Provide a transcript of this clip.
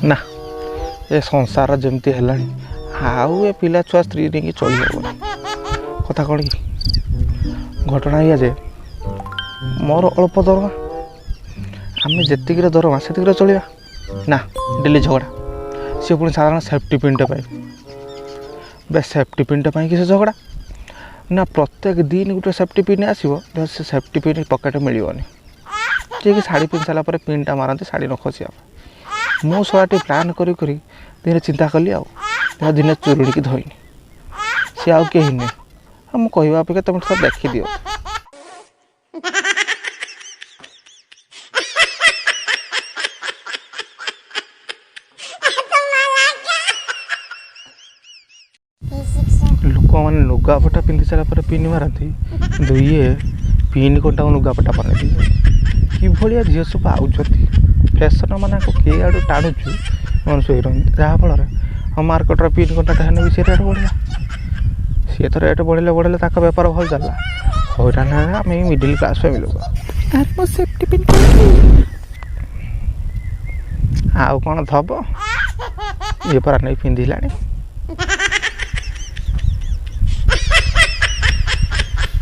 ना ए संसार जमती है आउ ए पिला छुआ स्त्री नहीं चली हेबनी कथा कौन कि घटना या जे मोर अल्प दरमा आम जी दरमा से चलवा ना डेली झगड़ा सी पुणी साधारण सेफ्टी पिनटे बे सेफ्टी पिनटे कि से झगड़ा ना प्रत्येक दिन गोटे सेफ्टी पिन आसो से सेफ्टी पिन पकेट मिलनी जी शाढ़ी पिंधि सारा पिनटा मारती शाढ़ी न खसिया मो शोटी प्लां करी दिन चिंता कली आ दिन चुरुड़ी की धोनी सी आउ कहीं नहीं मुझे अपेक्षा तुम सब देखी दियो लोक मैंने लुगापटा पिंधि सारा पिन मारती दुए पिन कंटा लुगापटा पानी कि भाया झील सब आउट फैशन मान किए आड़ टाणुचु मन शोई जहाँफल हम मार्केटर पिन कंटा हेन भी सी रेट बढ़ला सी तो रेट बढ़ले बढ़ले बेपार भल चलला हईरान आम मिडिल क्लास फैमिली लोग सेफ्टी पिन आउ कौन थब ये पर नहीं पिंधिला